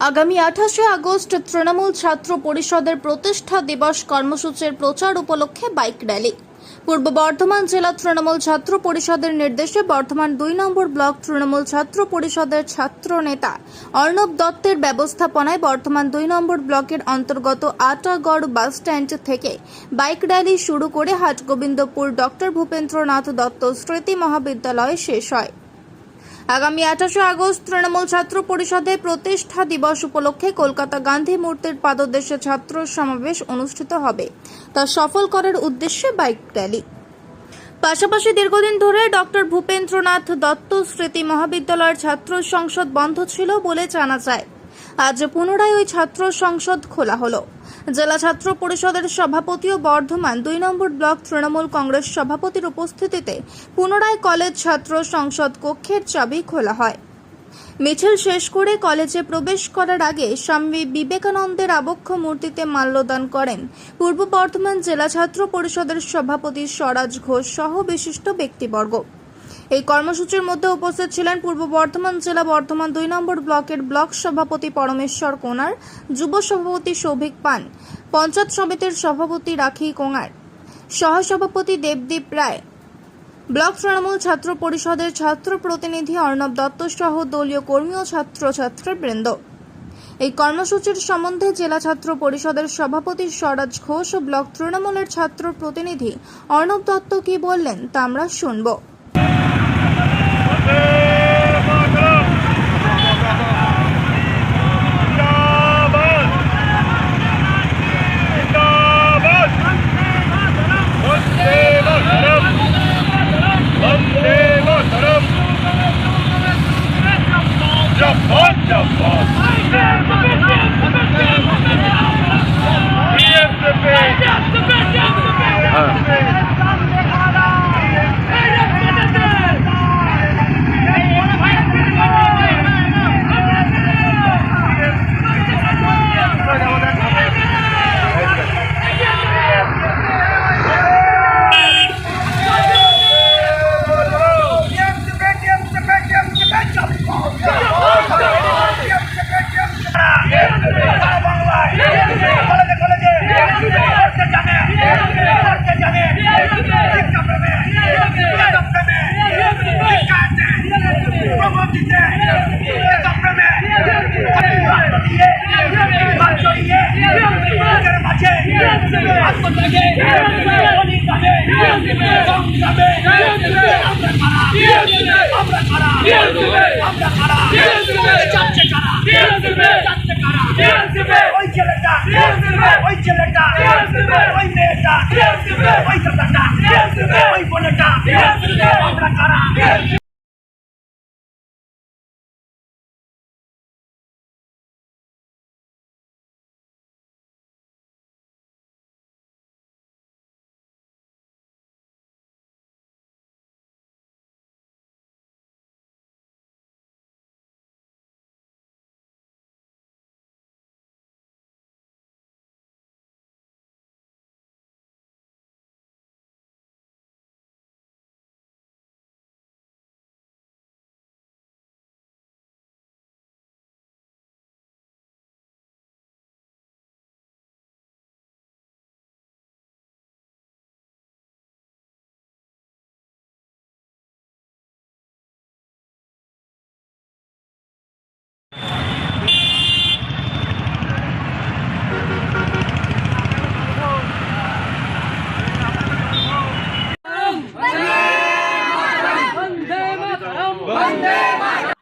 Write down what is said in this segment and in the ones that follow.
আগামী 28শে আগস্ট তৃণমূল ছাত্র পরিষদের প্রতিষ্ঠা দিবস কর্মসূচির প্রচার উপলক্ষে বাইক র্যালি। পূর্ব বর্ধমান জেলা তৃণমূল ছাত্র পরিষদের নির্দেশে বর্ধমান 2 নম্বর ব্লক তৃণমূল ছাত্র পরিষদের ছাত্র নেতা অর্ণব দত্তের ব্যবস্থাপনায় বর্ধমান 2 নম্বর ব্লকের অন্তর্গত আটাগড় বাস স্ট্যান্ড থেকে বাইক র্যালি শুরু করে হাটগোবিন্দপুর ডক্টর ভূপেন্দ্রনাথ দত্ত স্মৃতি মহাবিদ্যালয়ে শেষ হয়। আগামী 28শে আগস্ট তৃণমূল ছাত্র পরিষদের প্রতিষ্ঠা দিবস উপলক্ষে কলকাতা গান্ধী মূর্তির পাদদেশে ছাত্র সমাবেশ অনুষ্ঠিত হবে, তা সফল করার উদ্দেশ্যে বাইক র্যালি। পাশাপাশি দীর্ঘদিন ধরে ডক্টর ভূপেন্দ্রনাথ দত্ত স্মৃতি মহাবিদ্যালয়ের ছাত্র সংসদ বন্ধ ছিল বলে জানা যায়। আজ পুনরায় ওই ছাত্র সংসদ খোলা হলো। জেলা ছাত্র পরিষদের সভাপতি ও বর্ধমান 2 নম্বর ব্লক তৃণমূল কংগ্রেস সভাপতির উপস্থিতিতে পুনরায় কলেজ ছাত্র সংসদ কক্ষের চাবি খোলা হয়। মিছিল শেষ করে কলেজে প্রবেশ করার আগে স্বামী বিবেকানন্দের আবক্ষ মূর্তিতে মাল্যদান করেন পূর্ব বর্ধমান জেলা ছাত্র পরিষদের সভাপতি স্বরাজ ঘোষ সহ বিশিষ্ট ব্যক্তিবর্গ। এই কর্মসূচির মধ্যে উপস্থিত ছিলেন পূর্ব বর্ধমান জেলা বর্ধমান 2 নম্বর ব্লকের ব্লক সভাপতি পরমেশ্বর কোনার, যুব সভাপতি সৌভিক পান, পঞ্চায়েত সমিতির সভাপতি রাখি কোঙার, সহসভাপতি দেবদীপ রায়, ব্লক তৃণমূল ছাত্র পরিষদের ছাত্র প্রতিনিধি অর্ণব দত্ত সহ দলীয় কর্মী ও ছাত্রছাত্রীবৃন্দ। এই কর্মসূচির সম্বন্ধে জেলা ছাত্র পরিষদের সভাপতি স্বরাজ ঘোষ ও ব্লক তৃণমূলের ছাত্র প্রতিনিধি অর্ণব দত্ত কি বললেন তা আমরা শুনব।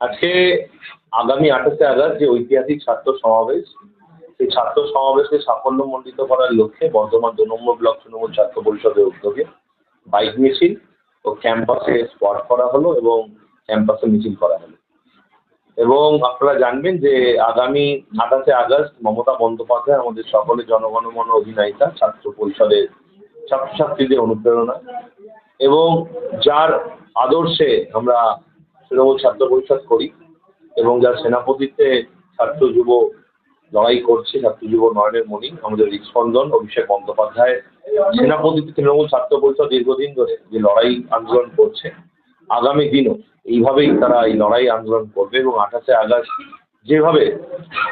আজকে আগামী 28শে আগস্ট যে ঐতিহাসিক ছাত্র সমাবেশ, সেই ছাত্র সমাবেশকে সাফল্যমণ্ডিত করার লক্ষ্যে বর্ধমান 2 নম্বর ব্লক তৃণমূল ছাত্র পরিষদের উদ্যোগে বাইক মিছিল ও ক্যাম্পাসে স্পট করা হলো এবং ক্যাম্পাসে মিছিল করা হলো। এবং আপনারা জানবেন যে আগামী 28শে আগস্ট মমতা বন্দ্যোপাধ্যায় আমাদের সকলের জনগণমন অধিনায়িকা, ছাত্র পরিষদের ছাত্রছাত্রীদের অনুপ্রেরণা এবং যার আদর্শে আমরা তৃণমূল ছাত্র পরিষদ করি এবং যার সেনাপতিত্বে ছাত্র যুব লড়াই করছে, ছাত্র যুব নয়নের মণি আমাদের হৃদস্পন্দন অভিষেক বন্দ্যোপাধ্যায় সেনাপতিত্বে তৃণমূল ছাত্র পরিষদ দীর্ঘদিন ধরে যে লড়াই আন্দোলন করছে, আগামী দিনও এইভাবেই তারা এই লড়াই আন্দোলন করবে এবং 28শে আগস্ট যেভাবে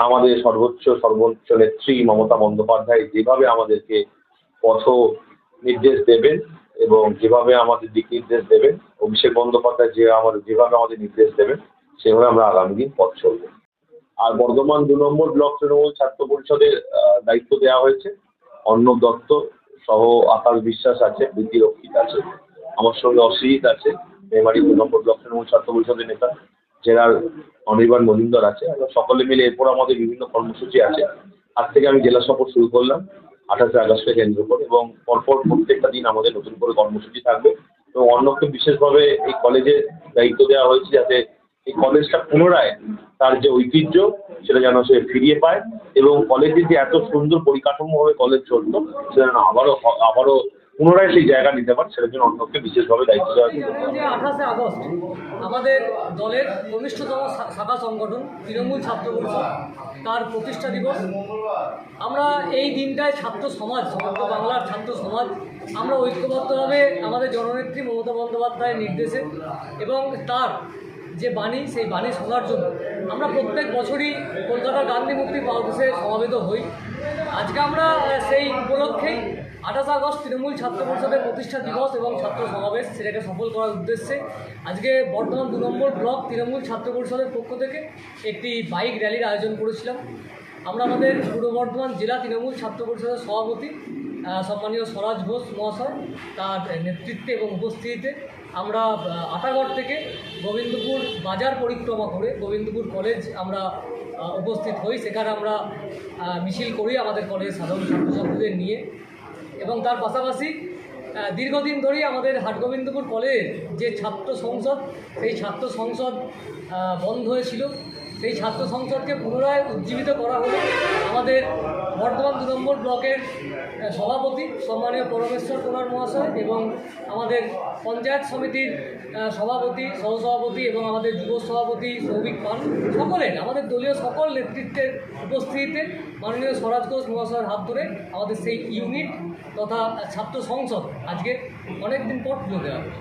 আমাদের সর্বোচ্চ নেত্রী মমতা বন্দ্যোপাধ্যায় যেভাবে আমাদেরকে পথ নির্দেশ দেবেন এবং যেভাবে আমাদের দিক নির্দেশ দেবেন, অভিষেক বন্দ্যোপাধ্যায় যেভাবে আমাদের নির্দেশ দেবেন, সেভাবে আমরা আগামী দিন পথ চলব। আর বর্ধমান 2 নম্বর ব্লক তৃণমূল ছাত্র পরিষদের দায়িত্ব দেওয়া হয়েছে অর্ণব দত্ত সহ আকাশ বিশ্বাস আছে, প্রীতি রক্ষিত আছে, আমার সঙ্গে অসিত আছে, মেমারি 2 নম্বর ব্লক তৃণমূল ছাত্র পরিষদের নেতা জেলার অনির্বাণ মজুমদার আছে। আমরা সকলে মিলে এরপর আমাদের বিভিন্ন কর্মসূচি আছে। আজ থেকে আমি জেলা সফর শুরু করলাম 28শে আগস্টকে কেন্দ্র করে, এবং পরপর প্রত্যেকটা দিন আমাদের নতুন করে কর্মসূচি থাকবে। এবং অর্ণবকে বিশেষভাবে এই কলেজে দায়িত্ব দেওয়া হয়েছে যাতে এই কলেজটা পুনরায় তার যে ঐতিহ্য সেটা যেন সে ফিরিয়ে পায়, এবং কলেজের যে এত সুন্দর পরিকাঠামোভাবে কলেজ চলতো সেটা যেন আবারও পুনরায় সেই জায়গা নিতে পারে, সেটার জন্য অর্ণবকে বিশেষভাবে দায়িত্ব দেওয়া হয়েছে। 28শে আগস্ট আমাদের দলের ঘনিষ্ঠতম শাখা সংগঠন তৃণমূল ছাত্র পরিষদ তার প্রতিষ্ঠা দিবস। আমরা এই দিনটায় ছাত্র সমাজ, সমগ্র বাংলার ছাত্র সমাজ আমরা ঐক্যবদ্ধভাবে আমাদের জননেত্রী মমতা বন্দ্যোপাধ্যায়ের নির্দেশে এবং তার যে বাণী, সেই বাণী শোনার জন্য আমরা প্রত্যেক বছরই কলকাতার গান্ধী মূর্তি পাদদেশে সমবেত হই। আজকে আমরা সেই উপলক্ষেই 28 আগস্ট তৃণমূল ছাত্র পরিষদের প্রতিষ্ঠা দিবস এবং ছাত্র সমাবেশ সেটাকে সফল করার উদ্দেশ্যে আজকে বর্ধমান 2 নম্বর ব্লক তৃণমূল ছাত্র পরিষদের পক্ষ থেকে একটি বাইক র্যালির আয়োজন করেছিলাম। আমরা আমাদের পূর্ব বর্ধমান জেলা তৃণমূল ছাত্র পরিষদের সভাপতি সম্মানীয় স্বরাজ ঘোষ মহাশয় তার নেতৃত্বে এবং উপস্থিতিতে আমরা আটাগড় থেকে গোবিন্দপুর বাজার পরিক্রমা করে গোবিন্দপুর কলেজ আমরা উপস্থিত হই। সেখানে আমরা মিছিল করি আমাদের কলেজের সাধারণ ছাত্রছাত্রীদের নিয়ে, এবং তার পাশাপাশি দীর্ঘদিন ধরেই আমাদের হাটগোবিন্দপুর কলেজের যে ছাত্র সংসদ, সেই ছাত্র সংসদ বন্ধ হয়েছিল। সেই ছাত্র সংসদকে পুনরায় উজ্জীবিত করা হলো আমাদের বর্ধমান 2 নম্বর ব্লকের সভাপতি সম্মানীয় পরমেশ্বর কুমার মহাশয় এবং আমাদের পঞ্চায়েত সমিতির সভাপতি, সহসভাপতি এবং আমাদের যুব সভাপতি সৌভিক পান, সকলের আমাদের দলীয় সকল নেতৃত্বের উপস্থিতিতে মাননীয় স্বরাজ ঘোষ মহাশয়ের হাত ধরে আমাদের সেই ইউনিট তথা ছাত্র সংসদ আজকে অনেক দিন পর খুলে দেওয়া হবে।